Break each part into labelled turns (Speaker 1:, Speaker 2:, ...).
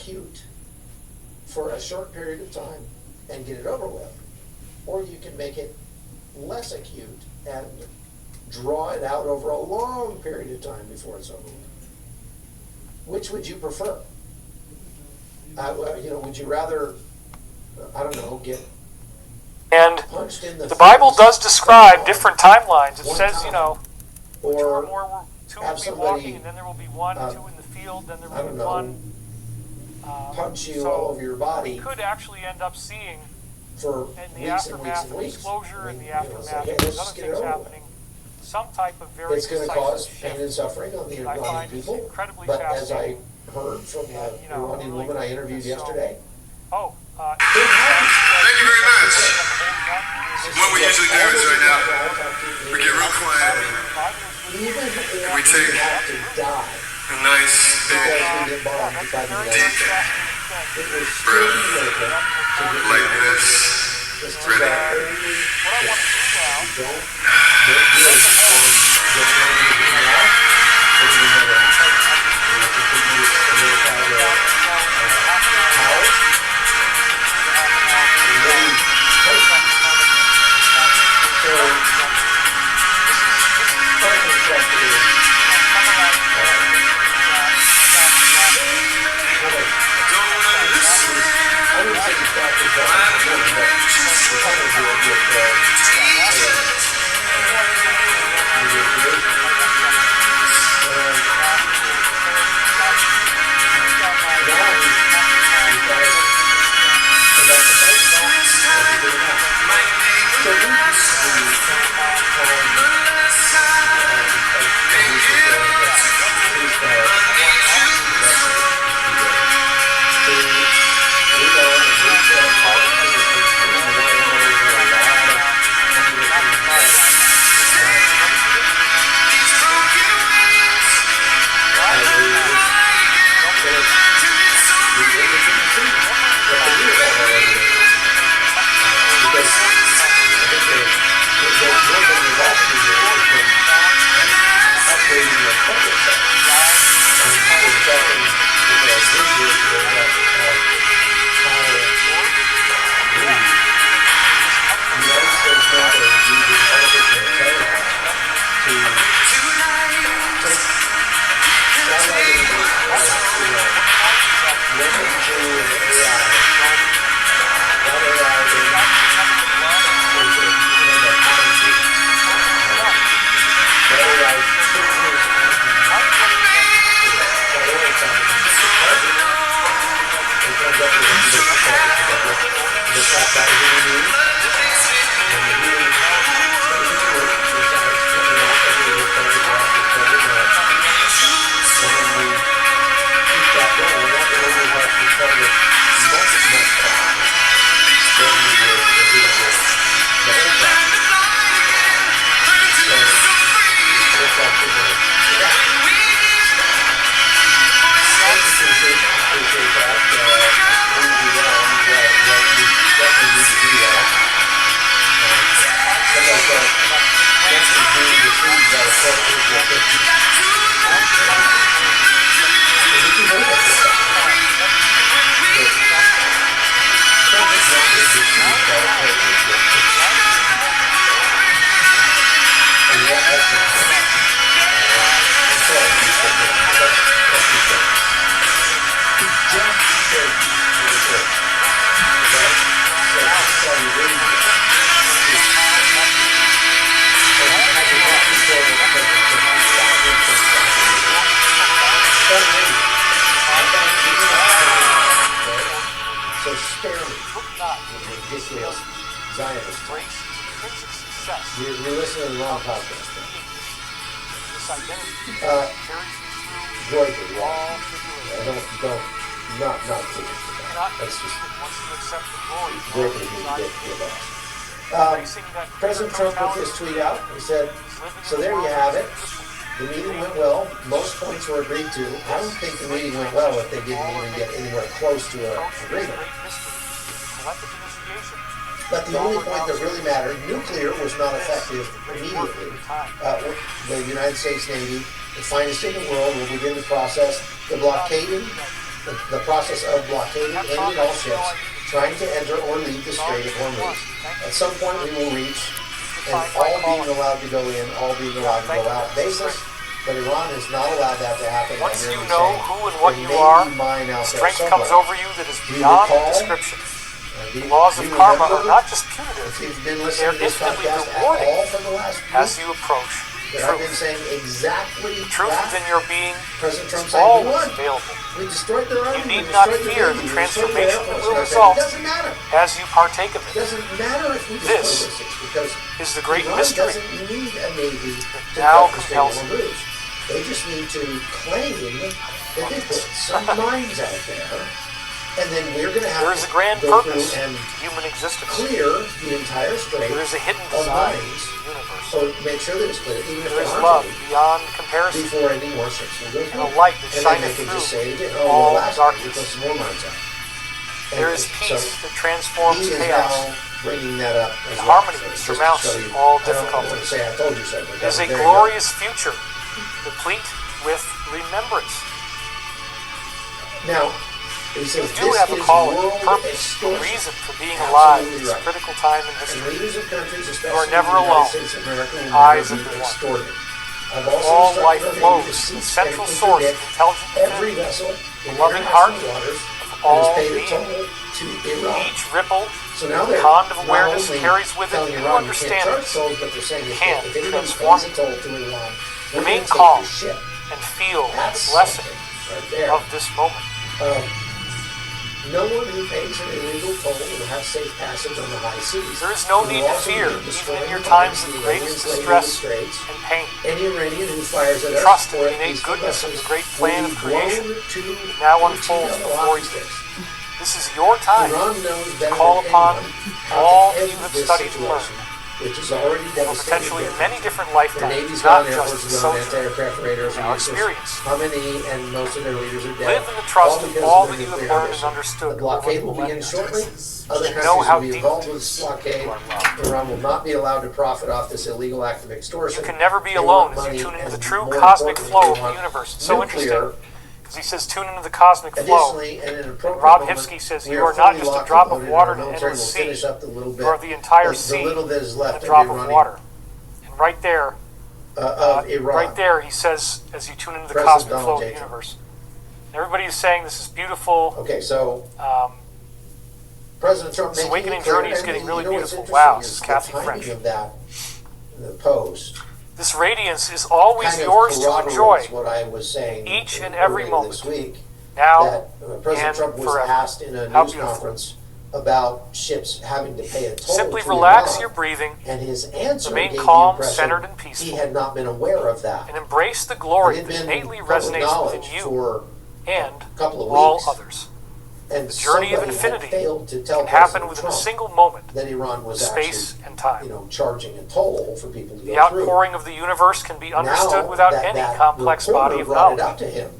Speaker 1: acute for a short period of time and get it over with, or you can make it less acute and draw it out over a long period of time before it's over with. Which would you prefer? Would you rather, I don't know, get
Speaker 2: and
Speaker 1: punched in
Speaker 2: the Bible does describe different timelines. It says,
Speaker 1: time,
Speaker 2: two or
Speaker 1: or
Speaker 2: more, two will be walking, and then there will be one, two in the field, then there will be one.
Speaker 1: Punch you all over your body.
Speaker 2: We could actually end up seeing,
Speaker 1: for
Speaker 2: in the
Speaker 1: weeks and weeks
Speaker 2: aftermath
Speaker 1: and
Speaker 2: of
Speaker 1: weeks.
Speaker 2: disclosure, in the
Speaker 1: Hey,
Speaker 2: aftermath
Speaker 1: let's
Speaker 2: of
Speaker 1: just
Speaker 2: other
Speaker 1: get it
Speaker 2: things
Speaker 1: over with.
Speaker 2: happening, some type of very
Speaker 1: It's going to cause pain and
Speaker 2: shift.
Speaker 1: suffering on the
Speaker 2: I
Speaker 1: Iranian
Speaker 2: find it's
Speaker 1: people,
Speaker 2: incredibly
Speaker 1: but as I
Speaker 2: fascinating.
Speaker 1: heard from the
Speaker 2: And,
Speaker 1: Iranian
Speaker 2: really
Speaker 1: woman I interviewed
Speaker 2: so-
Speaker 1: yesterday,
Speaker 2: Oh,
Speaker 3: Thank you very much. What we usually do is right now, we get real quiet
Speaker 1: even if
Speaker 3: we
Speaker 1: we
Speaker 3: take
Speaker 1: have to die
Speaker 3: a nice
Speaker 1: because
Speaker 3: big
Speaker 1: we get bombed by the United
Speaker 3: deep
Speaker 1: States, it was still
Speaker 3: breath
Speaker 1: America to get
Speaker 3: like
Speaker 1: rid of
Speaker 3: this.
Speaker 1: this is
Speaker 3: Ready?
Speaker 1: our only
Speaker 2: What I want to do now,
Speaker 1: don't get rid of on getting ready to be lost, then we never happen. We will continue to solidify the power. So spare me with ridiculous Zionist. You're listening to the wrong podcast. Greatly wrong. Not foolish with that. That's just greatly ridiculous. President Trump put this tweet out. He said, so there you have it. The meeting went well. Most points were agreed to. I don't think the meeting went well if they didn't even get anywhere close to an agreement. But the only point that really mattered, nuclear was not effective immediately. The United States Navy, the finest in the world, will begin to process the blockading the process of blockading any and all ships trying to enter or leave the Strait of Hormuz. At some point we will reach an all being allowed to go in, all being allowed to go out basis, but Iran has not allowed that to happen.
Speaker 2: Once you know who and what you are, strength comes over you that is beyond description. The laws of karma are not just punitive, they're infinitely rewarding as you approach truth. The truth within your being is always available. You need not fear the transformation that will result as you partake of it. This is the great mystery that now compels you.
Speaker 1: They just need to claim that they put some minds out there, and then we're going to have
Speaker 2: there is a grand purpose to human existence.
Speaker 1: Clear the entire strait.
Speaker 2: There is a hidden design in the universe.
Speaker 1: So make sure that it's clear, even if
Speaker 2: there is love beyond comparison,
Speaker 1: before any more ships will go through.
Speaker 2: And a light that shineth through all darkness.
Speaker 1: Put some more minds out.
Speaker 2: There is peace that transforms chaos.
Speaker 1: Bringing that up
Speaker 2: and harmony that surmounts all difficulties. It is a glorious future, replete with remembrance.
Speaker 1: Now, he says,
Speaker 2: you do have a calling, purpose, a reason for being alive in this critical time in history. You are never alone. Eyes of the one. All life flows from the central source of intelligent divinity, the loving heart of all being. Each ripple, the pond of awareness carries with it new understanding, can transform you. Remain calm and feel the blessing of this moment.
Speaker 1: No one who pays an illegal toll will have safe passage on the high seas.
Speaker 2: There is no need to fear, even in your times of greatest distress and pain.
Speaker 1: Any Iranian who fires at us,
Speaker 2: trust in the innate goodness of the great plan of creation that now unfolds before you. This is your time to call upon all that you have studied and learned, over potentially many different lifetimes, not just the sojourn in our experience. Live in the trust of all that you have learned and understood over the millennia. And know how deeply you are loved.
Speaker 1: Iran will not be allowed to profit off this illegal act of extortion.
Speaker 2: You can never be alone as you tune into the true cosmic flow of the universe. It's so interesting. Because he says, tune into the cosmic flow. And Rob Hipsky says, you are not just a drop of water to enter the sea. You are the entire sea in a drop of water. And right there, he says, as you tune into the cosmic flow of the universe. And everybody is saying this is beautiful.
Speaker 1: Okay, so President Trump
Speaker 2: this awakening journey is getting really beautiful. Wow, this is Kathy French.
Speaker 1: Of that, the post.
Speaker 2: This radiance is always yours to enjoy,
Speaker 1: what I was saying
Speaker 2: each and every moment,
Speaker 1: this week,
Speaker 2: now
Speaker 1: President
Speaker 2: and
Speaker 1: Trump was
Speaker 2: forever.
Speaker 1: asked in a news conference about ships having to pay a toll.
Speaker 2: Simply
Speaker 1: to
Speaker 2: relax
Speaker 1: Iran,
Speaker 2: your breathing,
Speaker 1: and his answer
Speaker 2: remain calm, centered, and
Speaker 1: he
Speaker 2: peaceful,
Speaker 1: had not been aware of that,
Speaker 2: and embrace the glory that innately resonates within you and all others.
Speaker 1: And
Speaker 2: the journey of infinity can happen within a single moment,
Speaker 1: that Iran was
Speaker 2: space and time.
Speaker 1: Charging a toll for people to go
Speaker 2: the outpouring of the universe can be understood without any complex body of knowledge.
Speaker 1: Up to him.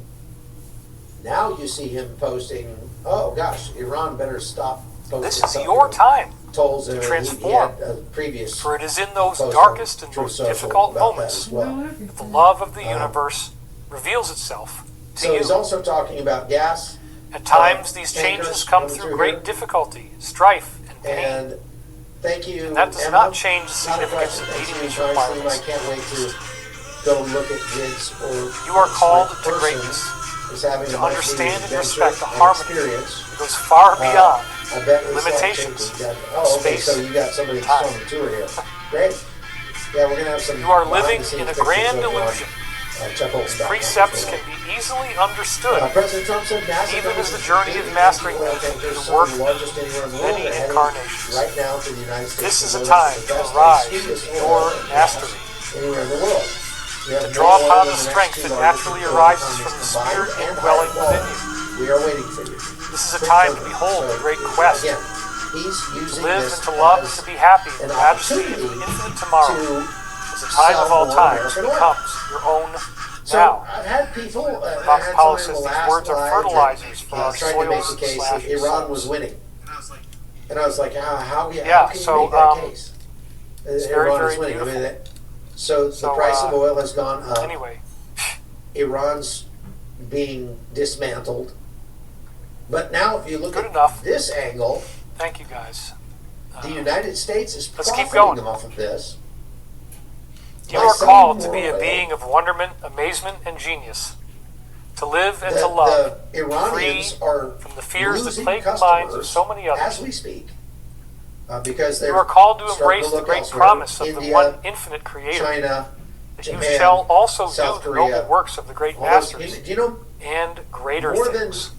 Speaker 1: Now you see him posting, oh gosh, Iran better stop posting.
Speaker 2: This is your time
Speaker 1: tolls
Speaker 2: to transform,
Speaker 1: previous
Speaker 2: for it is in those darkest and most difficult moments that the love of the universe reveals itself to you.
Speaker 1: So he's also talking about gas.
Speaker 2: At times, these changes come through great difficulty, strife, and pain.
Speaker 1: And thank you.
Speaker 2: And that does not change the significance of meeting these requirements.
Speaker 1: I can't wait to go look at grids or
Speaker 2: you are called to greatness, to understand and respect the harmony that goes far beyond limitations of space
Speaker 1: so you got somebody on the tour here. Great. Yeah, we're going to have some.
Speaker 2: You are living in a grand illusion. Precepts can be easily understood, even as the journey of mastering them is work many incarnations. This is a time to arise in your mastery, to draw upon the strength that naturally arises from the spirit indwelling within you.
Speaker 1: We are waiting for you.
Speaker 2: This is a time to behold the great quest, to live and to love and to be happy in the majesty of the infinite tomorrow. As the time of all times becomes your own now.
Speaker 1: I've had people.
Speaker 2: Dr. Paulo says these words are fertilizers for our soils /
Speaker 1: Iran was winning, and I was like, how can you make that case?
Speaker 2: It's very, very beautiful.
Speaker 1: So the price of oil has gone up.
Speaker 2: Anyway,
Speaker 1: Iran's being dismantled. But now if you look
Speaker 2: Good
Speaker 1: at
Speaker 2: enough.
Speaker 1: this angle,
Speaker 2: Thank you, guys.
Speaker 1: the United States is
Speaker 2: let's keep
Speaker 1: profiting
Speaker 2: going.
Speaker 1: off of this.
Speaker 2: You
Speaker 1: by
Speaker 2: are
Speaker 1: selling
Speaker 2: called to
Speaker 1: more
Speaker 2: be a
Speaker 1: oil.
Speaker 2: being of wonderment, amazement, and genius. To live and
Speaker 1: The-
Speaker 2: to love,
Speaker 1: the Iranians
Speaker 2: free
Speaker 1: are
Speaker 2: from the fears that
Speaker 1: losing
Speaker 2: plague the minds of
Speaker 1: customers
Speaker 2: so many
Speaker 1: as
Speaker 2: others.
Speaker 1: we speak, because they're
Speaker 2: You are called to
Speaker 1: starting
Speaker 2: embrace the
Speaker 1: look
Speaker 2: great
Speaker 1: elsewhere.
Speaker 2: promise of the
Speaker 1: India,
Speaker 2: one infinite Creator,
Speaker 1: China,
Speaker 2: that you
Speaker 1: Japan,
Speaker 2: shall also
Speaker 1: South
Speaker 2: do the
Speaker 1: Korea,
Speaker 2: noble works of the great
Speaker 1: all those-
Speaker 2: masters
Speaker 1: do you know
Speaker 2: and greater
Speaker 1: more
Speaker 2: things.
Speaker 1: than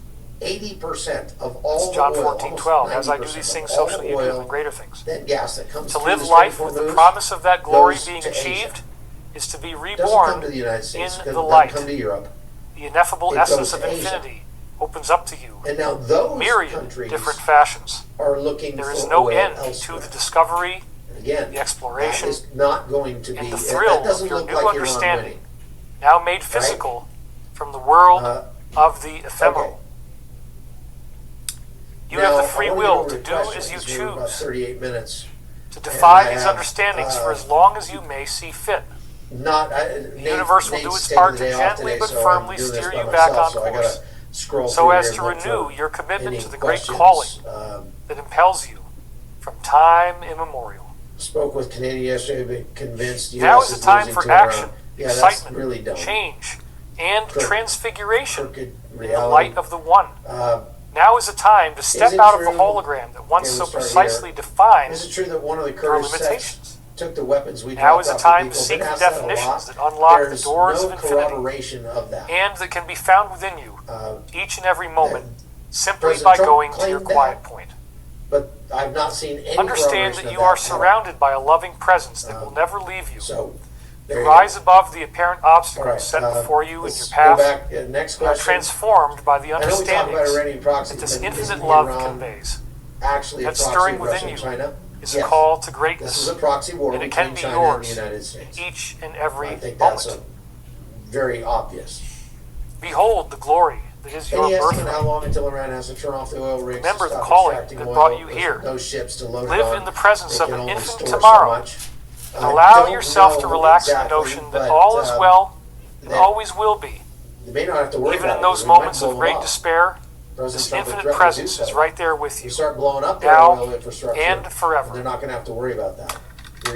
Speaker 1: 80% of all
Speaker 2: It's John
Speaker 1: the oil,
Speaker 2: 14:12. As I do
Speaker 1: 90%
Speaker 2: these things,
Speaker 1: of
Speaker 2: so
Speaker 1: all
Speaker 2: shall
Speaker 1: the
Speaker 2: you do
Speaker 1: oil,
Speaker 2: the greater things.
Speaker 1: that gas that comes
Speaker 2: To
Speaker 1: through
Speaker 2: live
Speaker 1: the
Speaker 2: life
Speaker 1: Strait of
Speaker 2: with the
Speaker 1: Hormuz
Speaker 2: promise of that glory
Speaker 1: goes
Speaker 2: being
Speaker 1: to Asia.
Speaker 2: achieved is to be
Speaker 1: Doesn't come
Speaker 2: reborn
Speaker 1: to the United
Speaker 2: in
Speaker 1: States.
Speaker 2: the
Speaker 1: Doesn't
Speaker 2: light.
Speaker 1: come to Europe.
Speaker 2: The ineffable
Speaker 1: It
Speaker 2: essence
Speaker 1: goes
Speaker 2: of
Speaker 1: to Asia.
Speaker 2: infinity opens up to you
Speaker 1: And now those
Speaker 2: myriad
Speaker 1: countries
Speaker 2: different fashions.
Speaker 1: are looking
Speaker 2: There
Speaker 1: for
Speaker 2: is no
Speaker 1: oil
Speaker 2: end
Speaker 1: elsewhere.
Speaker 2: to the discovery,
Speaker 1: And again,
Speaker 2: the exploration,
Speaker 1: that is not going to be.
Speaker 2: and the
Speaker 1: that
Speaker 2: thrill
Speaker 1: doesn't
Speaker 2: of your
Speaker 1: look
Speaker 2: new
Speaker 1: like Iran
Speaker 2: understanding,
Speaker 1: winning.
Speaker 2: now made physical from the world of the ephemeral.
Speaker 1: Okay.
Speaker 2: You
Speaker 1: Now,
Speaker 2: have the free
Speaker 1: I wanna
Speaker 2: will
Speaker 1: get
Speaker 2: to
Speaker 1: over
Speaker 2: do
Speaker 1: questions.
Speaker 2: as you
Speaker 1: We're about
Speaker 2: choose,
Speaker 1: 38 minutes.
Speaker 2: to defy
Speaker 1: and I
Speaker 2: these
Speaker 1: have,
Speaker 2: understandings for as long as you may see fit.
Speaker 1: The
Speaker 2: universe will do its part to gently but firmly steer you back on course, so as to renew your commitment to the great calling that impels you from time immemorial.
Speaker 1: Spoke with Canadian yesterday, but convinced US
Speaker 2: Now is the time
Speaker 1: losing
Speaker 2: for
Speaker 1: to Iran.
Speaker 2: action,
Speaker 1: Yeah, that's
Speaker 2: excitement,
Speaker 1: really dumb.
Speaker 2: change, and
Speaker 1: Crooked-
Speaker 2: transfiguration
Speaker 1: crooked
Speaker 2: in the
Speaker 1: reality.
Speaker 2: light of the One. Now is the time to step
Speaker 1: it
Speaker 2: out of the
Speaker 1: true-
Speaker 2: hologram that once
Speaker 1: Okay,
Speaker 2: so
Speaker 1: we'll start
Speaker 2: precisely
Speaker 1: here.
Speaker 2: defines
Speaker 1: Is it true that one of the
Speaker 2: your
Speaker 1: Kurdish sects
Speaker 2: limitations.
Speaker 1: took the weapons we
Speaker 2: Now
Speaker 1: dropped
Speaker 2: is the
Speaker 1: off
Speaker 2: time
Speaker 1: people?
Speaker 2: to seek
Speaker 1: Been
Speaker 2: the
Speaker 1: asked that a
Speaker 2: definitions
Speaker 1: lot.
Speaker 2: that unlock
Speaker 1: There's
Speaker 2: the doors
Speaker 1: no
Speaker 2: of infinity,
Speaker 1: corroboration of that.
Speaker 2: and that can be found within you each and every moment simply
Speaker 1: President
Speaker 2: by
Speaker 1: Trump
Speaker 2: going to your
Speaker 1: claimed that.
Speaker 2: quiet point.
Speaker 1: But I've not seen any
Speaker 2: Understand
Speaker 1: corroboration
Speaker 2: that
Speaker 1: of
Speaker 2: you are
Speaker 1: at all.
Speaker 2: surrounded by a loving presence that will never leave you.
Speaker 1: So, there
Speaker 2: You
Speaker 1: you
Speaker 2: rise
Speaker 1: go.
Speaker 2: above the apparent obstacles
Speaker 1: All right,
Speaker 2: set before you in
Speaker 1: let's
Speaker 2: your
Speaker 1: go
Speaker 2: path,
Speaker 1: back. Next
Speaker 2: and are
Speaker 1: question.
Speaker 2: transformed by the
Speaker 1: I know we talk about
Speaker 2: understandings
Speaker 1: Iranian proxy,
Speaker 2: that this
Speaker 1: but
Speaker 2: infinite
Speaker 1: isn't
Speaker 2: love
Speaker 1: Iran
Speaker 2: conveys.
Speaker 1: actually a
Speaker 2: That
Speaker 1: proxy
Speaker 2: stirring
Speaker 1: of
Speaker 2: within
Speaker 1: Russia and
Speaker 2: you
Speaker 1: China?
Speaker 2: is
Speaker 1: Yes.
Speaker 2: a call to
Speaker 1: This
Speaker 2: greatness,
Speaker 1: is a proxy war
Speaker 2: and it
Speaker 1: between
Speaker 2: can be
Speaker 1: China
Speaker 2: yours
Speaker 1: and the United States.
Speaker 2: each and every
Speaker 1: I think that's
Speaker 2: moment.
Speaker 1: very obvious.
Speaker 2: Behold the glory that is your
Speaker 1: Any estimate how
Speaker 2: birthright.
Speaker 1: long until Iran has to turn off the oil rigs?
Speaker 2: Remember
Speaker 1: to
Speaker 2: the
Speaker 1: stop
Speaker 2: calling
Speaker 1: extracting
Speaker 2: that
Speaker 1: oil?
Speaker 2: brought you
Speaker 1: There's
Speaker 2: here.
Speaker 1: No ships to load it
Speaker 2: Live
Speaker 1: on.
Speaker 2: in the presence
Speaker 1: They
Speaker 2: of
Speaker 1: can
Speaker 2: an
Speaker 1: only
Speaker 2: infinite
Speaker 1: store so
Speaker 2: tomorrow,
Speaker 1: much.
Speaker 2: and
Speaker 1: I
Speaker 2: allow
Speaker 1: don't
Speaker 2: yourself to
Speaker 1: know
Speaker 2: relax in the
Speaker 1: exactly,
Speaker 2: notion that
Speaker 1: but,
Speaker 2: all is well and
Speaker 1: that-
Speaker 2: always will be.
Speaker 1: They may not have to worry
Speaker 2: Even
Speaker 1: about
Speaker 2: in
Speaker 1: it,
Speaker 2: those
Speaker 1: because we might
Speaker 2: moments
Speaker 1: blow
Speaker 2: of
Speaker 1: them
Speaker 2: great
Speaker 1: up.
Speaker 2: despair,
Speaker 1: President
Speaker 2: this
Speaker 1: Trump has
Speaker 2: infinite
Speaker 1: threatened to do
Speaker 2: presence
Speaker 1: so.
Speaker 2: is right there with
Speaker 1: You
Speaker 2: you.
Speaker 1: start blowing up their
Speaker 2: Now
Speaker 1: oil infrastructure,
Speaker 2: and forever.
Speaker 1: they're not going to have to worry about that.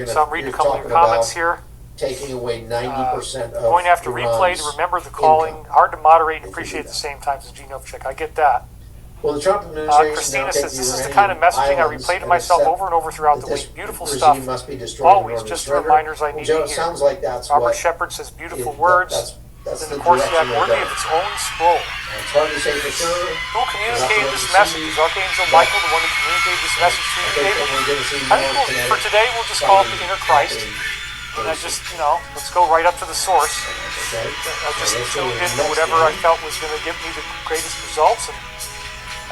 Speaker 2: So I'm reading a couple of your comments here.
Speaker 1: Taking away 90% of
Speaker 2: Going after
Speaker 1: Iran's
Speaker 2: replay to remember the calling.
Speaker 1: income.
Speaker 2: Hard to moderate and
Speaker 1: They can
Speaker 2: appreciate
Speaker 1: do
Speaker 2: at the
Speaker 1: that.
Speaker 2: same time as Gene Novchik. I get that.
Speaker 1: Well, the Trump administration now
Speaker 2: Christina
Speaker 1: takes
Speaker 2: says,
Speaker 1: the
Speaker 2: this is the
Speaker 1: Iranian
Speaker 2: kind of messaging I
Speaker 1: islands
Speaker 2: replay to
Speaker 1: and
Speaker 2: myself
Speaker 1: accept
Speaker 2: over and over throughout
Speaker 1: that
Speaker 2: the
Speaker 1: this
Speaker 2: week. Beautiful
Speaker 1: regime
Speaker 2: stuff.
Speaker 1: must be destroyed in
Speaker 2: Always
Speaker 1: order to
Speaker 2: just the
Speaker 1: surrender.
Speaker 2: reminders I
Speaker 1: Well,
Speaker 2: need
Speaker 1: Joe,
Speaker 2: to
Speaker 1: it
Speaker 2: hear.
Speaker 1: sounds like that's
Speaker 2: Robert
Speaker 1: what
Speaker 2: Shepard says beautiful
Speaker 1: it-
Speaker 2: words.
Speaker 1: that's
Speaker 2: In
Speaker 1: the
Speaker 2: the course
Speaker 1: direction
Speaker 2: yet worthy
Speaker 1: they're
Speaker 2: of
Speaker 1: going.
Speaker 2: its own scroll.
Speaker 1: It's hard to say for sure.
Speaker 2: Who communicated
Speaker 1: We'll have
Speaker 2: this
Speaker 1: to
Speaker 2: message?
Speaker 1: see.
Speaker 2: Is Archangel
Speaker 1: But-
Speaker 2: Michael the one who communicated this message to
Speaker 1: I
Speaker 2: you,
Speaker 1: think that
Speaker 2: David?
Speaker 1: we're going to see
Speaker 2: I
Speaker 1: more
Speaker 2: think
Speaker 1: kinetic
Speaker 2: for today we'll just call it the
Speaker 1: fighting
Speaker 2: inner Christ.
Speaker 1: happening
Speaker 2: And I
Speaker 1: very
Speaker 2: just,
Speaker 1: soon.
Speaker 2: let's go right up to the source.
Speaker 1: Okay?
Speaker 2: I just
Speaker 1: So let's go
Speaker 2: tuned
Speaker 1: to the
Speaker 2: into
Speaker 1: next
Speaker 2: whatever I
Speaker 1: one.
Speaker 2: felt was going to give me the greatest results. And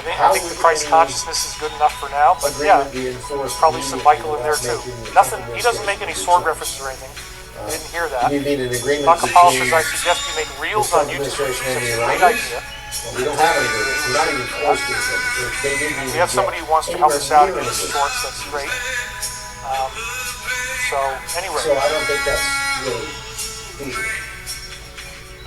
Speaker 2: I
Speaker 1: How
Speaker 2: think the
Speaker 1: would
Speaker 2: Christ
Speaker 1: any
Speaker 2: consciousness is good enough for now. But yeah,
Speaker 1: Agreement be enforced
Speaker 2: probably some
Speaker 1: immediately
Speaker 2: Michael in there
Speaker 1: without
Speaker 2: too.
Speaker 1: making
Speaker 2: Nothing.
Speaker 1: the
Speaker 2: He doesn't make any
Speaker 1: administration
Speaker 2: sword
Speaker 1: do
Speaker 2: references or anything. I didn't hear that.
Speaker 1: You mean an agreement
Speaker 2: Dr. Paul
Speaker 1: between
Speaker 2: says I suggest you make reels
Speaker 1: the
Speaker 2: on YouTube.
Speaker 1: administration and
Speaker 2: That's
Speaker 1: the
Speaker 2: a great
Speaker 1: Iranians?
Speaker 2: idea.
Speaker 1: Well, we don't have any agreement. We're not even close to it. They didn't even
Speaker 2: We have
Speaker 1: get
Speaker 2: somebody who wants to help
Speaker 1: anywhere
Speaker 2: us out
Speaker 1: near
Speaker 2: against
Speaker 1: it.
Speaker 2: shorts. That's great. So anyway,
Speaker 1: So I don't think that's really feasible.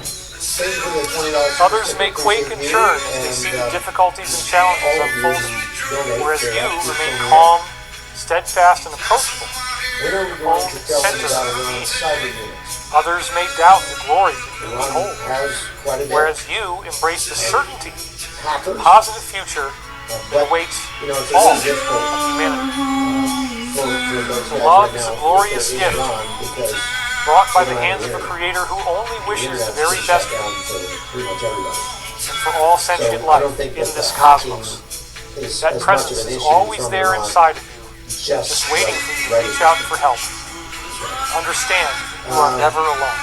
Speaker 1: Same for the $20
Speaker 2: others may quake and churn as they see the difficulties and challenges
Speaker 1: all of you
Speaker 2: unfolding,
Speaker 1: donate
Speaker 2: whereas
Speaker 1: to
Speaker 2: you
Speaker 1: that
Speaker 2: remain
Speaker 1: Christian
Speaker 2: calm, steadfast, and approachable.
Speaker 1: When are we going to tell them
Speaker 2: Center.
Speaker 1: about Iran's cyber units?
Speaker 2: Others may doubt the glory that you
Speaker 1: Iran
Speaker 2: behold,
Speaker 1: has quite a bit.
Speaker 2: whereas you embrace the certainty,
Speaker 1: Hackers,
Speaker 2: positive future that
Speaker 1: but,
Speaker 2: awaits
Speaker 1: you know, it's
Speaker 2: all
Speaker 1: really difficult
Speaker 2: of humanity.
Speaker 1: for those guys
Speaker 2: Love
Speaker 1: right
Speaker 2: is
Speaker 1: now
Speaker 2: a glorious
Speaker 1: if they're in
Speaker 2: gift,
Speaker 1: Iran because
Speaker 2: brought by the
Speaker 1: Iran
Speaker 2: hands of a
Speaker 1: really-
Speaker 2: creator who only
Speaker 1: the
Speaker 2: wishes the
Speaker 1: internet's
Speaker 2: very
Speaker 1: been
Speaker 2: best
Speaker 1: shut down for pretty much everybody.
Speaker 2: and for all sentient
Speaker 1: So I
Speaker 2: life
Speaker 1: don't think
Speaker 2: in
Speaker 1: that
Speaker 2: this
Speaker 1: the hacking
Speaker 2: cosmos.
Speaker 1: is
Speaker 2: That
Speaker 1: as much
Speaker 2: presence
Speaker 1: of an
Speaker 2: is
Speaker 1: issue
Speaker 2: always
Speaker 1: from
Speaker 2: there
Speaker 1: Iran,
Speaker 2: inside of you,
Speaker 1: just
Speaker 2: just waiting for you to
Speaker 1: right
Speaker 2: reach out for help. Understand, you are never alone.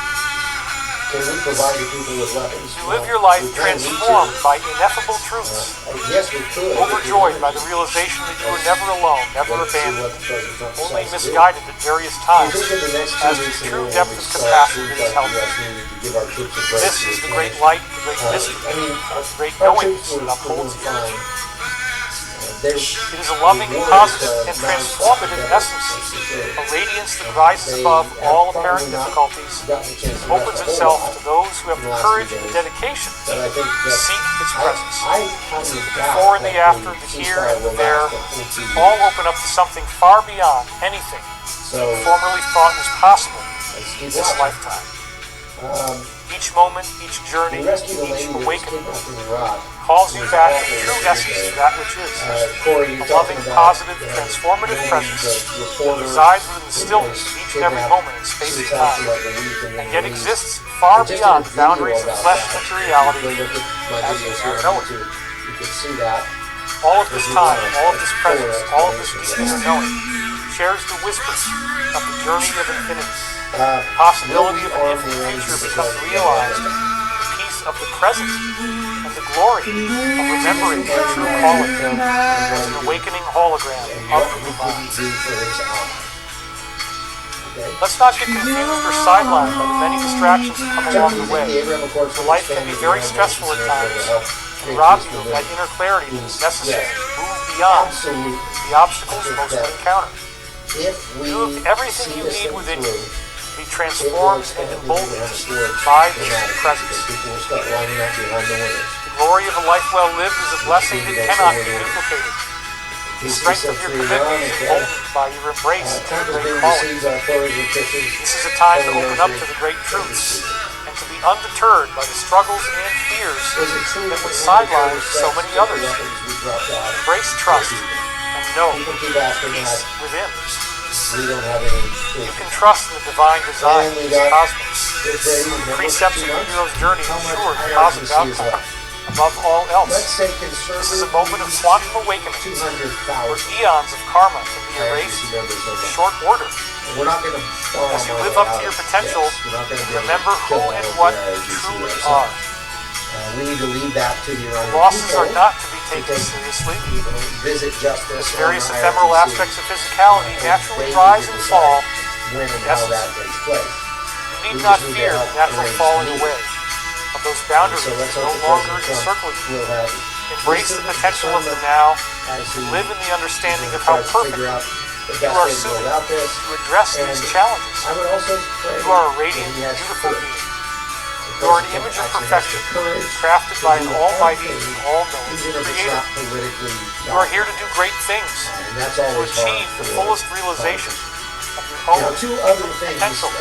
Speaker 1: Can we provide the people with weapons?
Speaker 2: You live your life
Speaker 1: We kinda need to.
Speaker 2: transformed by ineffable truths,
Speaker 1: Yes, we could.
Speaker 2: overjoyed by the realization that you are never alone, never
Speaker 1: Let's see
Speaker 2: abandoned,
Speaker 1: what President Trump
Speaker 2: only
Speaker 1: decides to do.
Speaker 2: misguided at various
Speaker 1: I
Speaker 2: times.
Speaker 1: think in the next
Speaker 2: as
Speaker 1: 2
Speaker 2: to
Speaker 1: weeks
Speaker 2: the true
Speaker 1: we
Speaker 2: depth of compassion that is helpful.
Speaker 1: to give our troops a break.
Speaker 2: This is the great light, the great mystery,
Speaker 1: I mean,
Speaker 2: the great
Speaker 1: our
Speaker 2: knowingness
Speaker 1: troops
Speaker 2: that
Speaker 1: were
Speaker 2: upholds
Speaker 1: doing
Speaker 2: you.
Speaker 1: fine. They
Speaker 2: It is a loving, positive, and transformative essence, a radiance that rises above all apparent difficulties, opens itself to those who have the courage and the dedication to seek its presence. The before and the after, the here and the there, all open up to something far beyond anything you formerly thought was possible in this lifetime. Each moment, each journey, each awakening calls you back to the true essence of that which is. A loving, positive, transformative presence that resides within the stillness of each and every moment in space and time, and yet exists far beyond the boundaries of flesh and materiality as you know it. All of this time, all of this presence, all of this deepness of knowing shares the whispers of the journey of infinity. The possibility of an infinite future becomes realized, the peace of the present, and the glory of remembering your true calling as an awakening hologram of the divine. Let's not get confused or sidelined by the many distractions that come along the way. For life can be very stressful at times and rob you of that inner clarity that is necessary to move beyond the obstacles most will encounter. You have everything you need within you to be transformed and emboldened by the true presence. The glory of a life well lived is a blessing that cannot be duplicated. The strength of your commitment is emboldened by your embrace of the great calling. This is a time to open up to the great truths and to be undeterred by the struggles and fears that would sideline so many others. Embrace trust and know peace within. You can trust in the divine design of this cosmos. The precepts of the hero's journey ensure the positive outcome above all else. This is a moment of quantum awakening, where eons of karma can be erased in short order. As you live up to your potential, remember who and what you truly are.
Speaker 1: We need to leave that to your own
Speaker 2: Losses are not to be taken seriously. As various ephemeral aspects of physicality naturally rise and fall, in essence, you need not fear the natural falling away of those boundaries that no longer encircle you. Embrace the potential of the now, and live in the understanding of how perfect you are suited to address these challenges. You are a radiant, beautiful being. You are an image of perfection, crafted by an almighty, all-knowing Creator. You are here to do great things, to achieve the fullest realization of your own potential.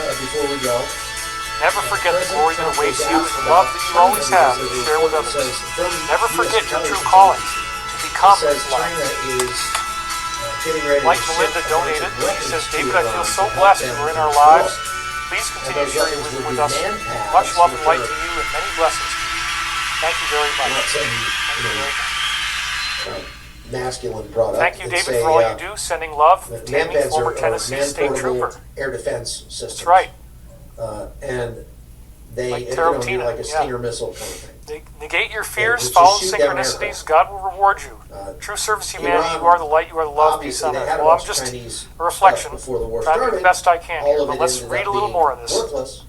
Speaker 2: Never forget the glory that awaits you and the love that you always have to share with others. Never forget your true calling, to become this light. Like Melinda donated, she says, David, I feel so blessed you are in our lives. Please continue sharing with us. Much love and light to you and many blessings to you. Thank you very much.
Speaker 1: Masculine product.
Speaker 2: Thank you, David, for all you do. Sending love, Tammy, former Tennessee State Trooper.
Speaker 1: Air defense systems.
Speaker 2: That's right.
Speaker 1: And they,
Speaker 2: like
Speaker 1: like a Stinger missile kind of thing.
Speaker 2: Negate your fears, follow synchronicities, God will reward you. True service humanity, you are the light, you are the love, peace on earth. Well, I'm just a reflection, trying to do the best I can here, but let's read a little more of this.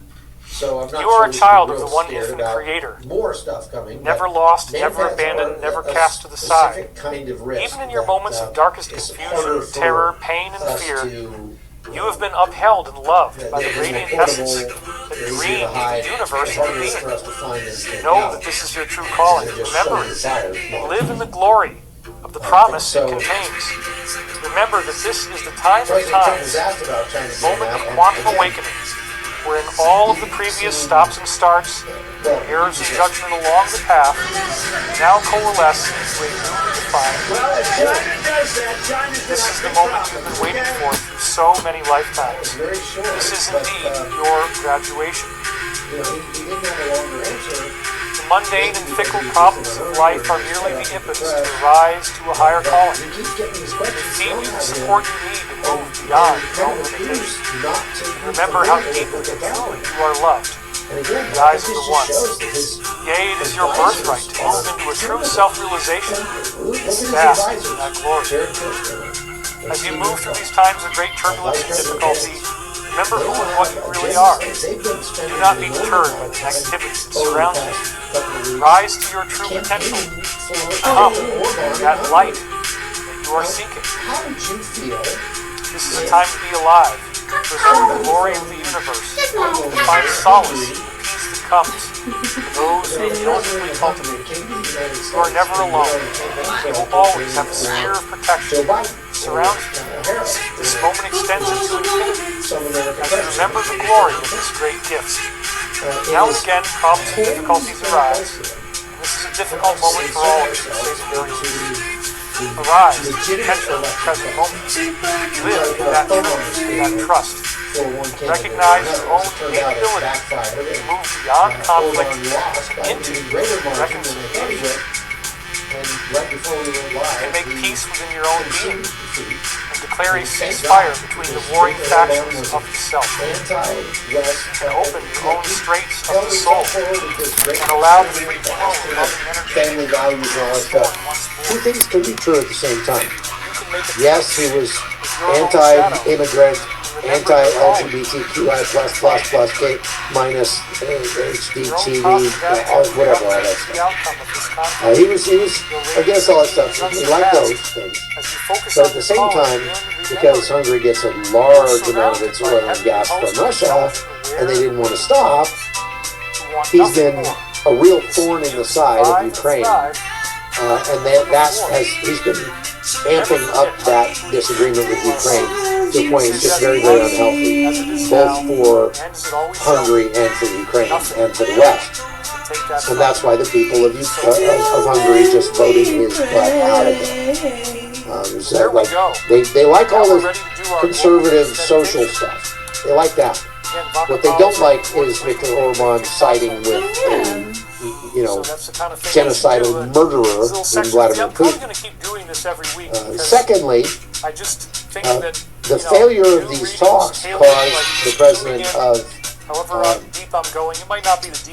Speaker 2: You are a child of the one infinite Creator.
Speaker 1: More stuff coming.
Speaker 2: Never lost, never abandoned, never cast to the side. Even in your moments of darkest confusion, terror, pain, and fear, you have been upheld and loved by the radiant essence that dreamed the universe into being. Know that this is your true calling. Remember it, and live in the glory of the promise it contains. Remember that this is the time of times, the moment of quantum awakening, wherein all of the previous stops and starts, errors and judgment along the path, now coalesce into a newly defined whole. This is the moment you've been waiting for through so many lifetimes. This is indeed your graduation. The mundane and fickle problems of life are merely the impetus to rise to a higher calling. They feed you the support you need to move beyond your own limitations. And remember how deeply and truly you are loved in the eyes of the One. Yea, it is your birthright to move into a true self-realization and bask in that glory. As you move through these times of great turbulence and difficulty, remember who and what you really are. Do not be deterred by the negativity that surrounds you. Rise to your true potential. Become that light you are seeking.
Speaker 1: How did you feel?
Speaker 2: This is a time to be alive, to remember the glory of the universe, to find solace in the peace that comes to those who diligently cultivate. You are never alone. You will always have a sphere of protection surrounding you. This moment extends into infinity as you remember the glory of this great gift. Now and again, problems and difficulties arise. This is a difficult moment for all of you, says the very least. Arise to the potential of the present moment. Live in that truth, in that trust. Recognize your own capability to move beyond conflict into reconciliation. And make peace within your own being. And declare a ceasefire between the warring factions of the self. And open your own straits of the soul. And allow the free flow of loving energy.
Speaker 1: Family values and all that stuff. Two things can be true at the same time. Yes, he was anti-immigrant, anti-LGBTQI plus K minus HDTV, whatever, all that stuff. He was against all that stuff. He liked those things. But at the same time, because Hungary gets a large amount of its oil and gas from Russia, and they didn't want to stop, he's been a real thorn in the side of Ukraine. And he's been amping up that disagreement with Ukraine to a point it's just very, very unhealthy, both for Hungary and for Ukraine and for the West. And that's why the people of Hungary just voted his butt out of it. They like all this conservative social stuff. They like that. What they don't like is Viktor Orban siding with a genocidal murderer in Vladimir Putin. Secondly, the failure of these talks caused the president of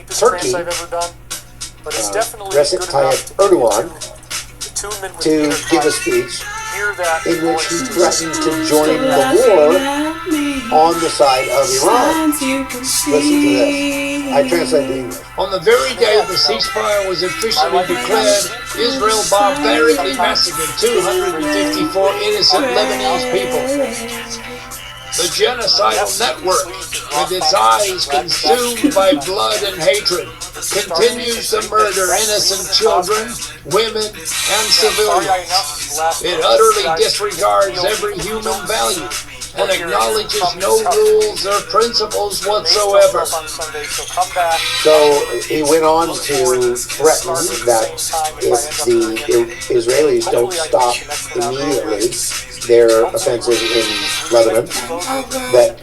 Speaker 1: Turkey, Recep Tayyip Erdogan, to give a speech in which he threatened to join the war on the side of Iran. Listen to this. I translate the English.
Speaker 4: On the very day the ceasefire was officially declared, Israel barbarically massacred 254 innocent Lebanese people. The genocidal network, with its eyes consumed by blood and hatred, continues to murder innocent children, women, and civilians. It utterly disregards every human value and acknowledges no rules or principles whatsoever.
Speaker 1: So he went on to threaten that if the Israelis don't stop immediately their offensive in Lebanon, that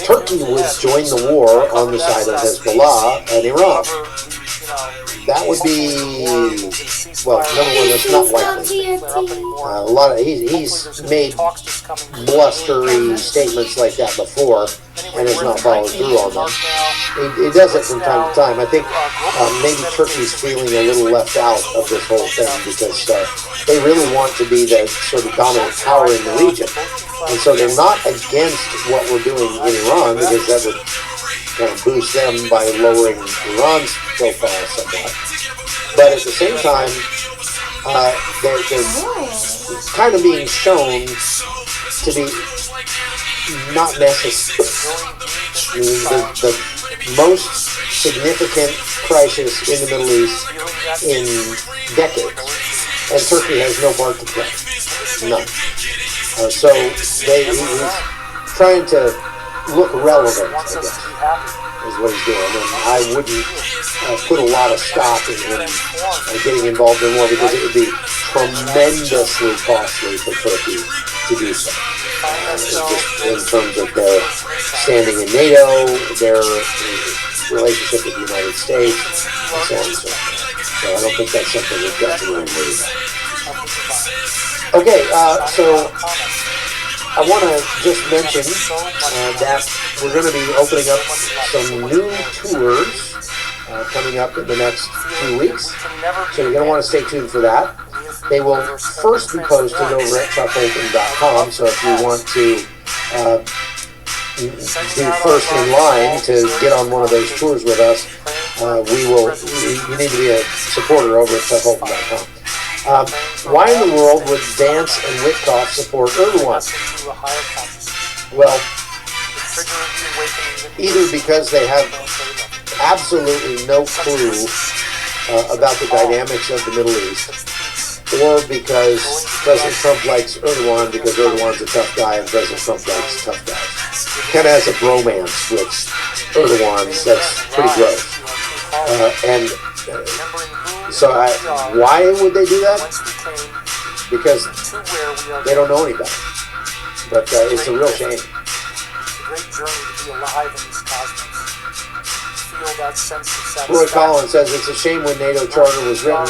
Speaker 1: Turkey would join the war on the side of Hezbollah and Iran. That would be, well, number one, that's not likely. He's made blustery statements like that before and has not followed through on them. He does it from time to time. I think maybe Turkey's feeling a little left out of this whole thing because they really want to be the sort of dominant power in the region. And so they're not against what we're doing in Iran because that would kind of boost them by lowering Iran's profile somewhat. But at the same time, they're kind of being shown to be not necessary. I mean, the most significant crisis in the Middle East in decades, and Turkey has no part to play, none. So he's trying to look relevant, I guess, is what he's doing. And I wouldn't put a lot of stock in him getting involved in war because it would be tremendously costly for Turkey to do so. Just in terms of their standing in NATO, their relationship with the United States, and so on and so forth. So I don't think that's something we've got to really worry about. Okay, so I want to just mention that we're going to be opening up some new tours coming up in the next few weeks. So you're going to want to stay tuned for that. They will first be posted over at chuckholton.com. So if you want to be first in line to get on one of those tours with us, you need to be a supporter over at chuckholton.com. Why in the world would Vance and Witkoff support Erdogan? Well, either because they have absolutely no clue about the dynamics of the Middle East, or because President Trump likes Erdogan because Erdogan's a tough guy and President Trump likes tough guys. Kind of has a bromance with Erdogan that's pretty gross. Why would they do that? Because they don't know any better. But it's a real shame. Roy Collins says it's a shame when NATO charter was written,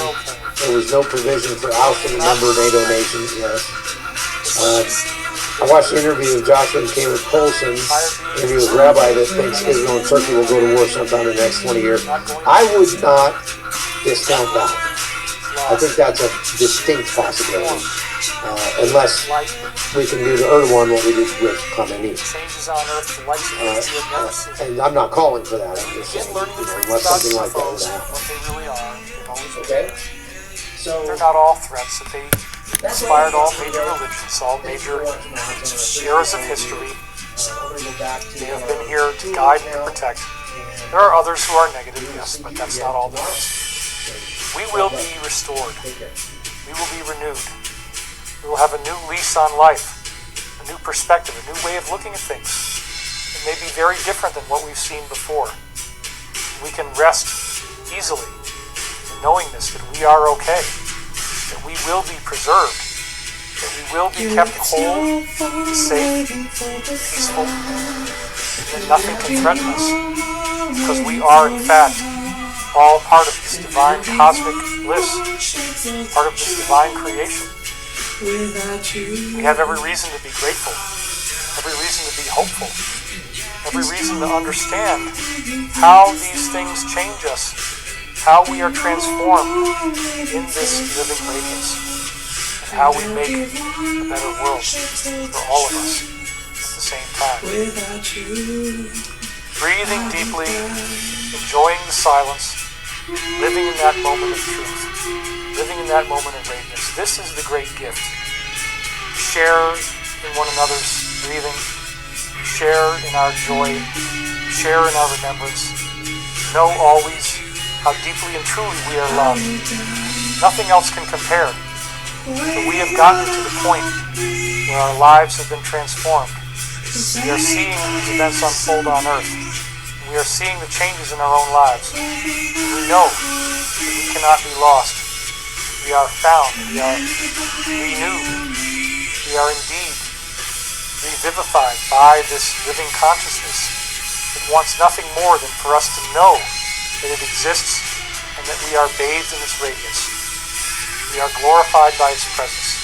Speaker 1: there was no provision for ousting a member of NATO nation. Yes. I watched an interview with Joshua and Caleb Colson, interview with a rabbi that thinks Israel and Turkey will go to war sometime in the next 20 years. I would not discount that. I think that's a distinct possibility. Unless we can do to Erdogan what we did with Khamenei. And I'm not calling for that. I'm just saying, unless something like that would happen. Okay? So
Speaker 2: they're not all threats. That they inspired all major religions, all major eras of history. They have been here to guide and to protect. There are others who are negative, yes, but that's not all there is. We will be restored. We will be renewed. We will have a new lease on life, a new perspective, a new way of looking at things. It may be very different than what we've seen before. We can rest easily in knowing this, that we are okay, that we will be preserved, that we will be kept whole, safe, peaceful, and that nothing can threaten us, because we are, in fact, all part of this divine cosmic bliss, part of this divine creation. We have every reason to be grateful, every reason to be hopeful, every reason to understand how these things change us, how we are transformed in this living radiance, and how we make a better world for all of us at the same time. Breathing deeply, enjoying the silence, living in that moment of truth, living in that moment of radiance. This is the great gift. Share in one another's breathing, share in our joy, share in our remembrance. Know always how deeply and truly we are loved. Nothing else can compare. But we have gotten to the point where our lives have been transformed. We are seeing these events unfold on earth. We are seeing the changes in our own lives. We know that we cannot be lost. We are found. We are renewed. We are indeed revivified by this living consciousness. It wants nothing more than for us to know that it exists and that we are bathed in its radiance. We are glorified by its presence.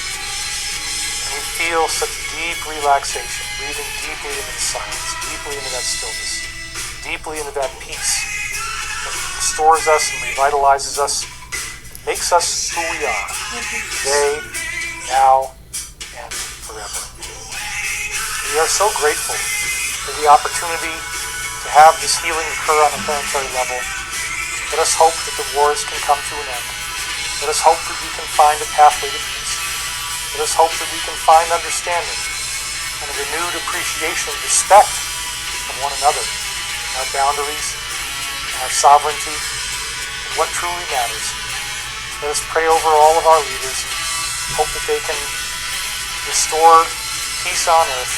Speaker 2: And we feel such deep relaxation, breathing deeply into the silence, deeply into that stillness, deeply into that peace that restores us and revitalizes us, makes us who we are, today, now, and forever. We are so grateful for the opportunity to have this healing occur on a planetary level. Let us hope that the wars can come to an end. Let us hope that we can find a pathway to peace. Let us hope that we can find understanding and a renewed appreciation and respect of one another, our boundaries, and our sovereignty, and what truly matters. Let us pray over all of our leaders and hope that they can restore peace on earth,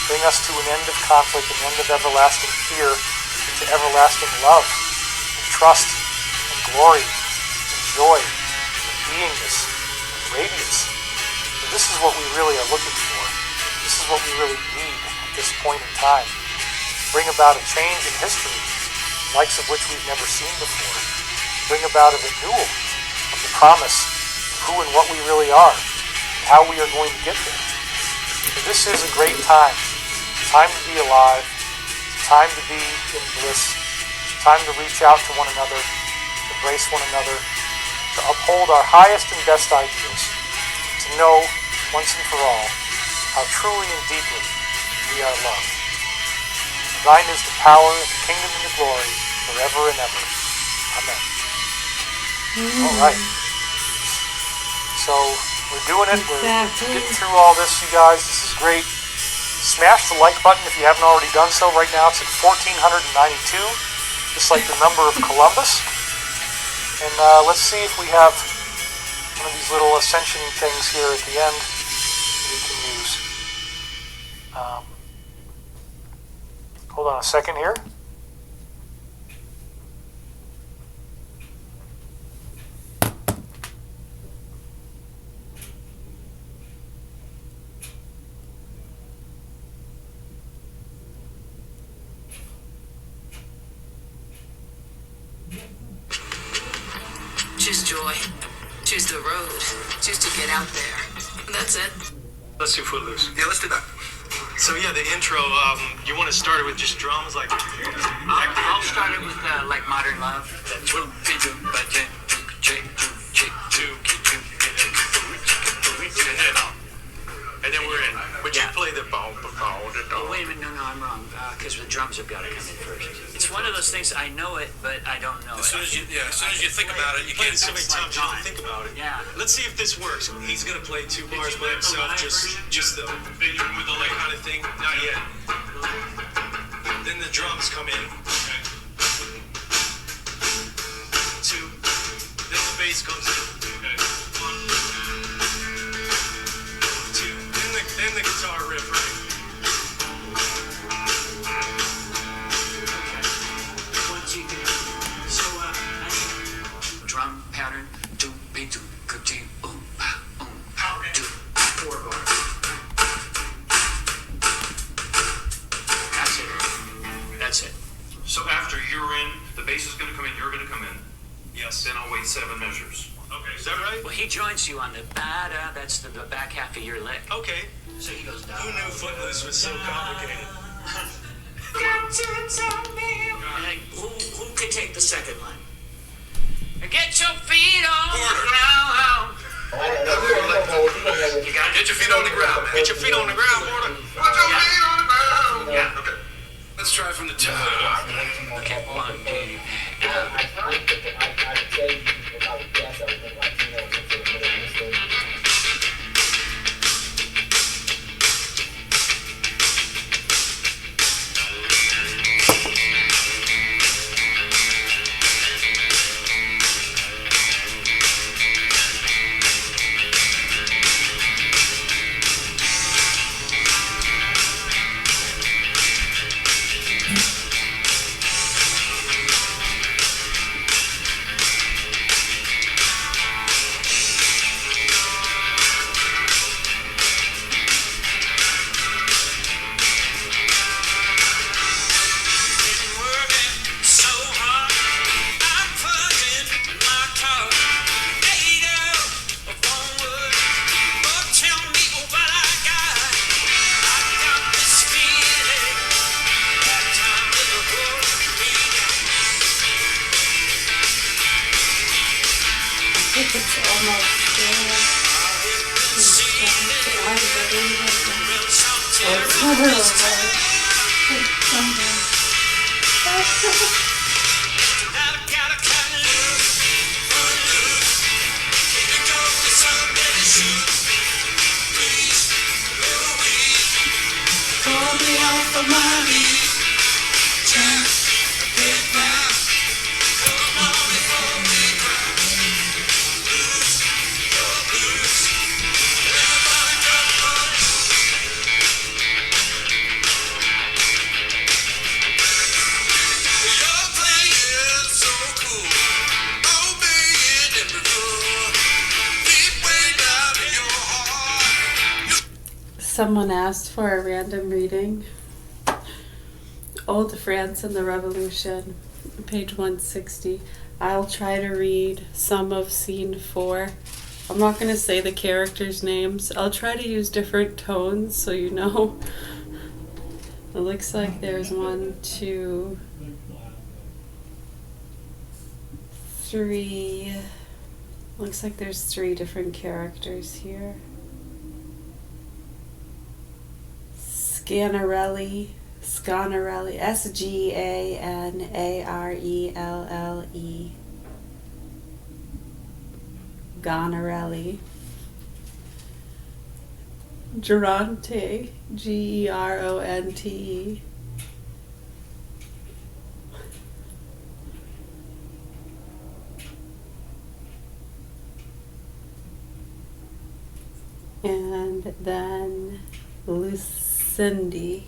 Speaker 2: bring us to an end of conflict, an end of everlasting fear, and to everlasting love, and trust, and glory, and joy, and beingness, and radiance. And this is what we really are looking for. This is what we really need at this point in time. Bring about a change in history, likes of which we've never seen before. Bring about a renewal of the promise of who and what we really are, and how we are going to get there. So this is a great time. Time to be alive. Time to be in bliss. Time to reach out to one another, to embrace one another, to uphold our highest and best ideals, to know once and for all how truly and deeply we are loved. Thine is the power, and the kingdom, and the glory, forever and ever. Amen. All right. So we're doing it. We're
Speaker 5: Exactly.
Speaker 2: getting through all this, you guys. This is great. Smash the like button if you haven't already done so. Right now it's at 1,492, just like the number of Columbus. And let's see if we have one of these little ascension things here at the end we can use. Hold on a second here.
Speaker 6: Choose joy. Choose the road. Choose to get out there. That's it.
Speaker 7: Let's do Footloose.
Speaker 3: Yeah, let's do that.
Speaker 7: So yeah, the intro, you want to start it with just drums, like...
Speaker 6: I'll start it with like Modern Love.
Speaker 7: And then we're in. But you play the ball,
Speaker 6: Oh, wait a minute, no, I'm wrong. Because the drums have got to come in first. It's one of those things, I know it, but I don't know
Speaker 7: As soon as you think about it, you play it so many times, you have to think about it.
Speaker 6: Yeah.
Speaker 7: Let's see if this works. He's gonna play 2 bars by himself, just the with the lick kind of thing. Not yet. Then the drums come in. 2. Then the bass comes in. 1, 2. Then the guitar riff, right?
Speaker 6: Drum pattern. Do be do do pa do 4 bars. That's it. That's it.
Speaker 8: So after you're in, the bass is going to come in, you're going to come in.
Speaker 7: Yes.
Speaker 8: Then I'll wait 7 measures.
Speaker 7: Okay, is that right?
Speaker 6: Well, he joins you on the ba-da. That's the back half of your lick.
Speaker 7: Okay.
Speaker 6: So he goes down.
Speaker 7: Who knew Footloose was so complicated?
Speaker 6: Like, who could take the second line? Get your feet on the ground. You gotta
Speaker 3: Get your feet on the ground, man.
Speaker 7: Get your feet on the ground, Porter.
Speaker 3: Put your feet on the ground.
Speaker 6: Yeah.
Speaker 3: Okay. Let's try from the top.
Speaker 6: Okay, 1, 2.
Speaker 9: I'd say if I would guess, I would think Latino into the Middle Eastern.
Speaker 5: Someone asked for a random reading. Old France and the Revolution, page 160. I'll try to read some of scene 4. I'm not going to say the characters' names. I'll try to use different tones so you know. It looks like there's 1, 2, 3. Looks like there's 3 different characters here. Sganarelli, Sganarelli, Ganarelli. Geronte, Geronte. And then Lucinde,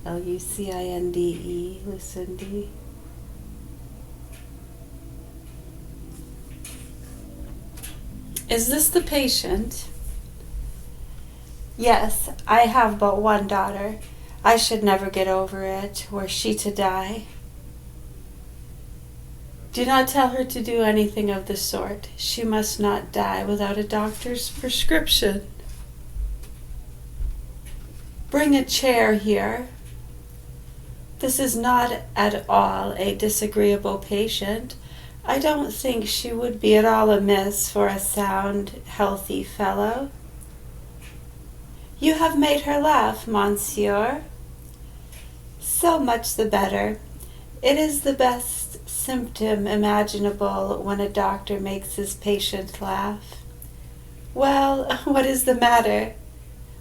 Speaker 5: Lucinde, Lucinde. Is this the patient? Yes, I have but one daughter. I should never get over it, were she to die. Do not tell her to do anything of the sort. She must not die without a doctor's prescription. Bring a chair here. This is not at all a disagreeable patient. I don't think she would be at all amiss for a sound, healthy fellow. You have made her laugh, monsieur. So much the better. It is the best symptom imaginable when a doctor makes his patient laugh. Well, what is the matter?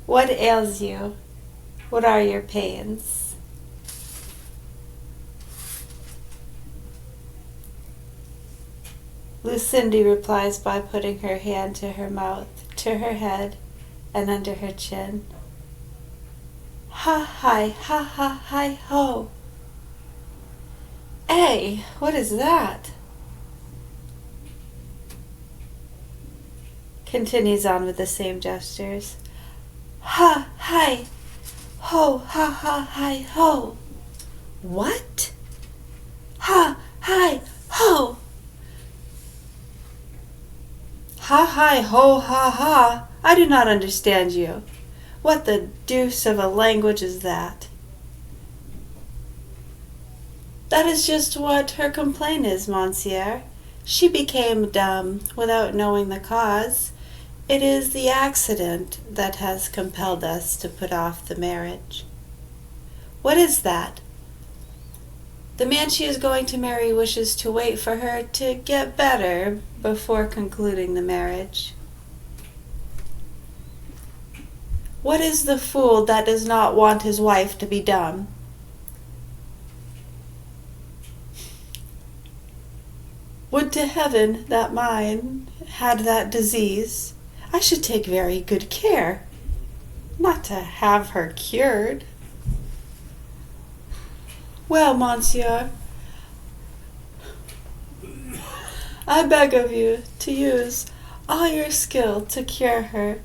Speaker 5: What ails you? What are your pains? Lucinde replies by putting her hand to her mouth, to her head, and under her chin. Ha, hi, ho. Hey, what is that? Continues on with the same gestures. Ha, hi, ho, hi, ho. What? Ha, hi, ho. Ha, hi, ho, ha. I do not understand you. What the deuce of a language is that? That is just what her complaint is, monsieur. She became dumb without knowing the cause. It is the accident that has compelled us to put off the marriage. What is that? The man she is going to marry wishes to wait for her to get better before concluding the marriage. What is the fool that does not want his wife to be dumb? Would to heaven that mine had that disease. I should take very good care not to have her cured. Well, monsieur, I beg of you to use all your skill to cure her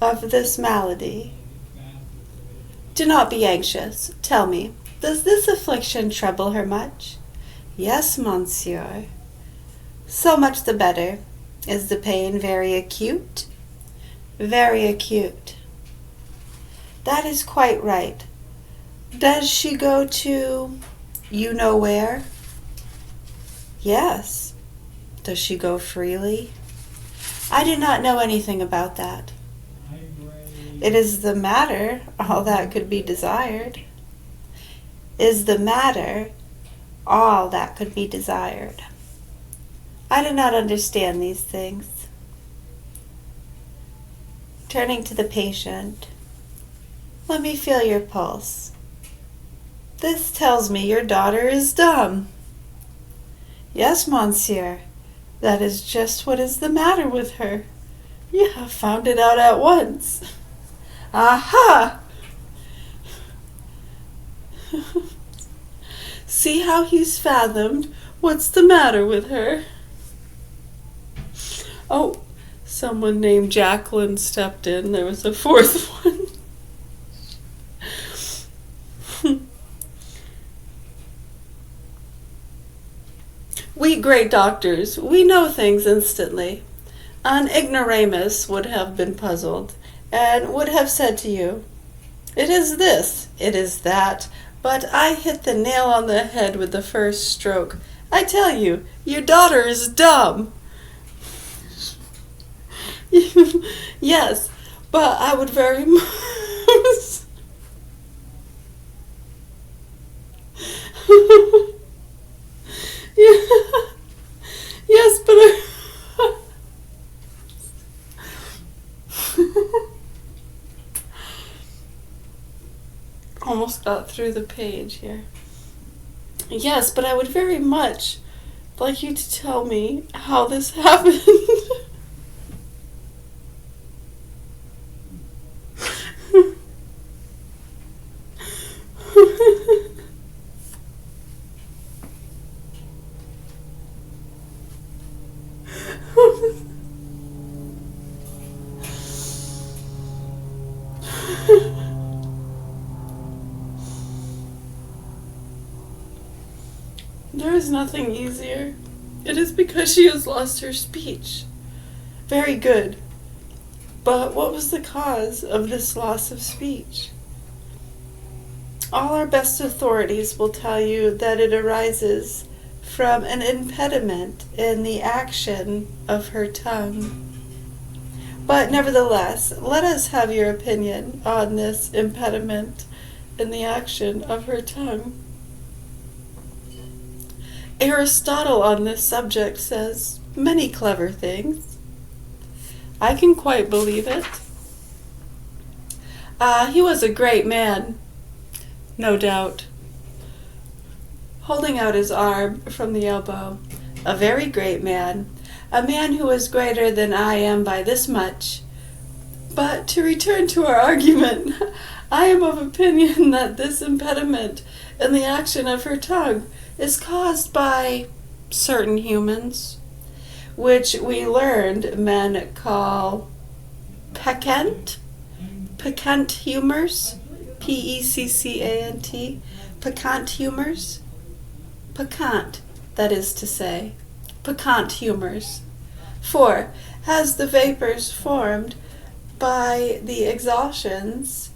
Speaker 5: of this malady. Do not be anxious. Tell me, does this affliction trouble her much? Yes, monsieur. So much the better. Is the pain very acute? Very acute. That is quite right. Does she go to you know where? Yes. Does she go freely? I do not know anything about that. It is the matter, all that could be desired. Is the matter, all that could be desired. I do not understand these things. Turning to the patient, let me feel your pulse. This tells me your daughter is dumb. Yes, monsieur, that is just what is the matter with her. You have found it out at once. Aha! See how he's fathomed what's the matter with her. Oh, someone named Jacqueline stepped in. There was a fourth one. We great doctors, we know things instantly. An ignoramus would have been puzzled, and would have said to you, it is this, it is that, but I hit the nail on the head with the first stroke. I tell you, your daughter is dumb. Yes, but I would very much... Yes, but Almost got through the page here. Yes, but I would very much like you to tell me how this happened. There is nothing easier. It is because she has lost her speech. Very good. But what was the cause of this loss of speech? All our best authorities will tell you that it arises from an impediment in the action of her tongue. But nevertheless, let us have your opinion on this impediment in the action of her tongue. Aristotle on this subject says many clever things. I can quite believe it. He was a great man, no doubt. Holding out his arm from the elbow. A very great man. A man who is greater than I am by this much. But to return to our argument, I am of opinion that this impediment in the action of her tongue is caused by certain humans, which we learned men call peccant humors, Peccant, peccant humors, peccant, that is to say, peccant humors. For, as the vapors formed by the exhaltions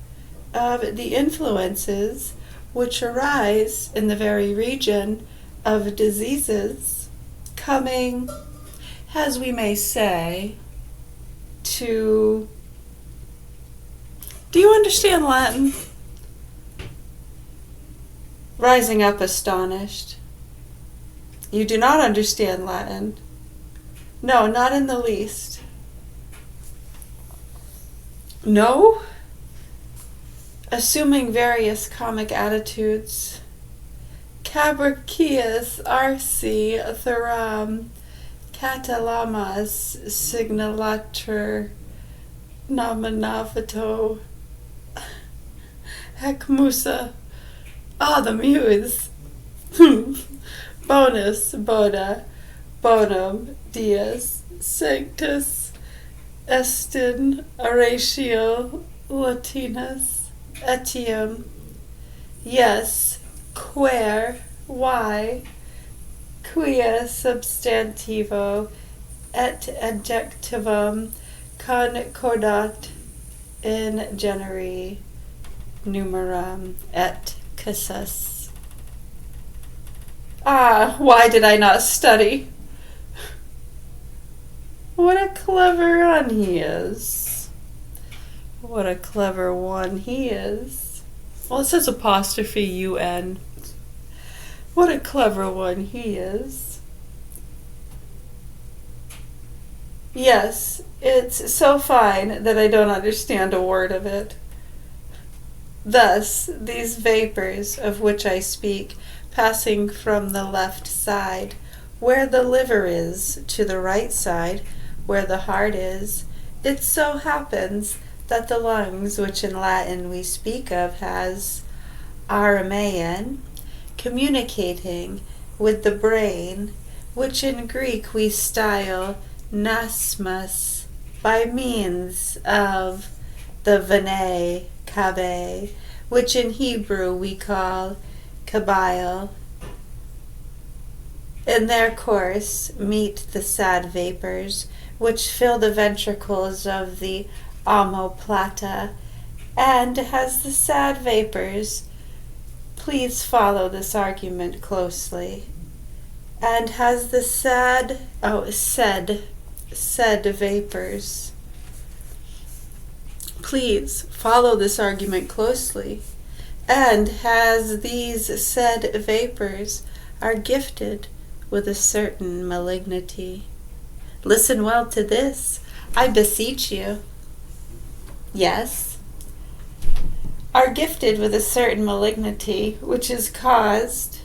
Speaker 5: of the influences which arise in the very region of diseases, coming, as we may say, to... Do you understand Latin? Rising up astonished. You do not understand Latin. No, not in the least. No? Assuming various comic attitudes. Cabricius arsi theram catalamas signalatur nominavato hec musa. The muse. Bonus boda bonum dies sanctus estin oratio latinus etiam. Yes, quer, why, quia substantivo et adjectivum concordat in generi numerum et casus. Why did I not study? What a clever one he is. What a clever one he is. Well, it says apostrophe UN. What a clever one he is. Yes, it's so fine that I don't understand a word of it. Thus, these vapors of which I speak, passing from the left side, where the liver is, to the right side, where the heart is, it so happens that the lungs, which in Latin we speak of as Aramaean, communicating with the brain, which in Greek we style nasmus, by means of the venae cavae, which in Hebrew we call kabyle. In their course meet the sad vapors, which fill the ventricles of the omoplata, and as the sad vapors, please follow this argument closely, and has the said vapors, please follow this argument closely, and as these said vapors are gifted with a certain malignity. Listen well to this, I beseech you. Yes, are gifted with a certain malignity which is caused,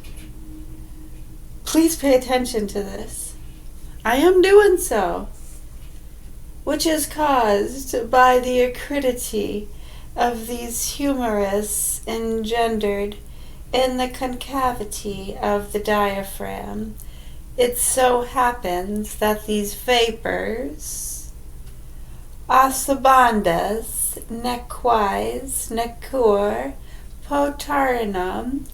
Speaker 5: please pay attention to this, I am doing so, which is caused by the acridity of these humerus engendered in the concavity of the diaphragm. It so happens that these vapors, oscibandas, nequais, necur, potarinum,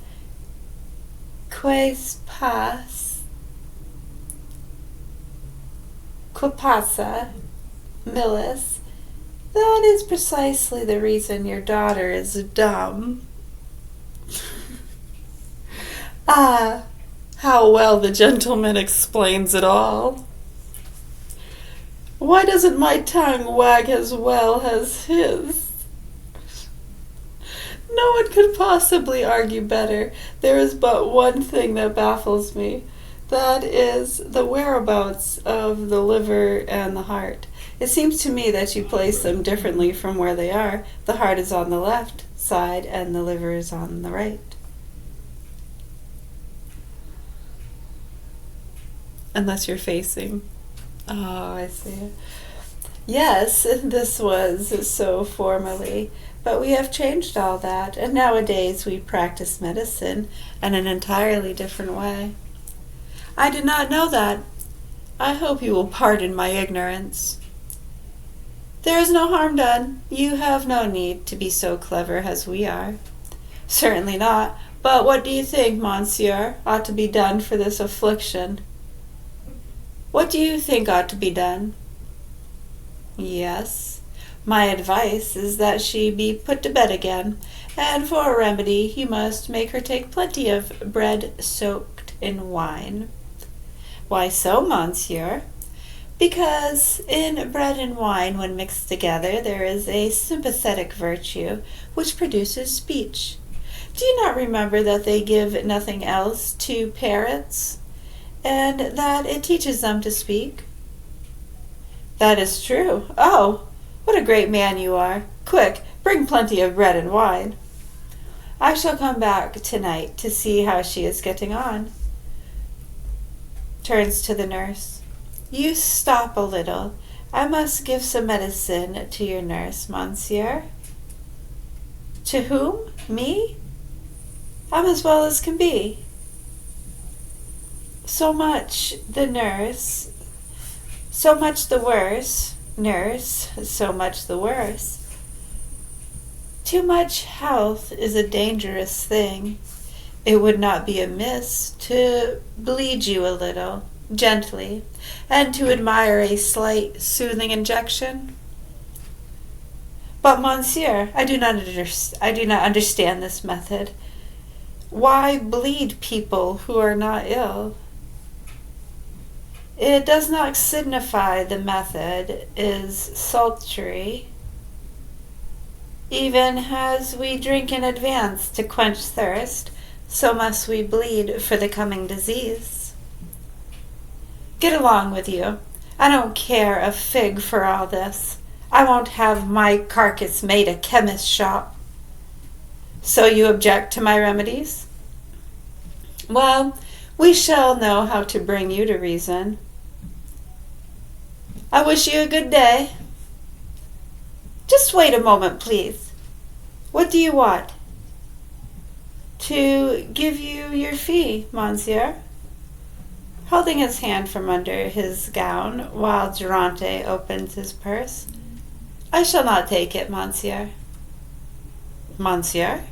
Speaker 5: quaes pas, quapasa, millis. That is precisely the reason your daughter is dumb. Ah, how well the gentleman explains it all. Why doesn't my tongue wag as well as his? No one could possibly argue better. There is but one thing that baffles me. That is the whereabouts of the liver and the heart. It seems to me that you place them differently from where they are. The heart is on the left side and the liver is on the right. Unless you're facing. Oh, I see. Yes, this was so formerly, but we have changed all that, and nowadays we practice medicine in an entirely different way. I did not know that. I hope you will pardon my ignorance. There is no harm done. You have no need to be so clever as we are. Certainly not. But what do you think, monsieur, ought to be done for this affliction? What do you think ought to be done? Yes, my advice is that she be put to bed again, and for a remedy you must make her take plenty of bread soaked in wine. Why so, monsieur? Because in bread and wine, when mixed together, there is a sympathetic virtue which produces speech. Do you not remember that they give nothing else to parrots, and that it teaches them to speak? That is true. Oh, what a great man you are. Quick, bring plenty of bread and wine. I shall come back tonight to see how she is getting on. Turns to the nurse. You stop a little. I must give some medicine to your nurse, monsieur. To whom? Me? I'm as well as can be. So much the nurse, so much the worse, nurse, so much the worse. Too much health is a dangerous thing. It would not be amiss to bleed you a little, gently, and to admire a slight soothing injection. But, monsieur, I do not understand this method. Why bleed people who are not ill? It does not signify the method is sultry. Even as we drink in advance to quench thirst, so must we bleed for the coming disease. Get along with you. I don't care a fig for all this. I won't have my carcass made a chemist's shop. So you object to my remedies? Well, we shall know how to bring you to reason. I wish you a good day. Just wait a moment, please. What do you want? To give you your fee, monsieur. Holding his hand from under his gown while Durante opens his purse. I shall not take it, monsieur. Monsieur?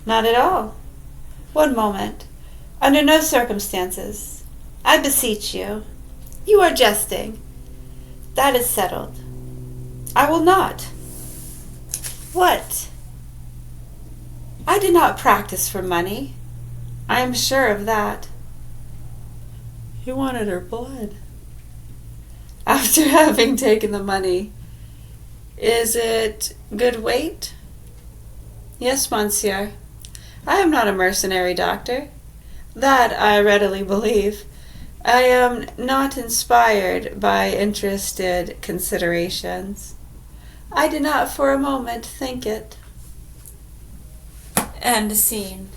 Speaker 5: Not at all. One moment. Under no circumstances. I beseech you. You are jesting. That is settled. I will not. What? I did not practice for money. I am sure of that. He wanted her blood. After having taken the money, is it good weight? Yes, monsieur. I am not a mercenary doctor. That I readily believe. I am not inspired by interested considerations. I did not for a moment think it.
Speaker 10: End scene.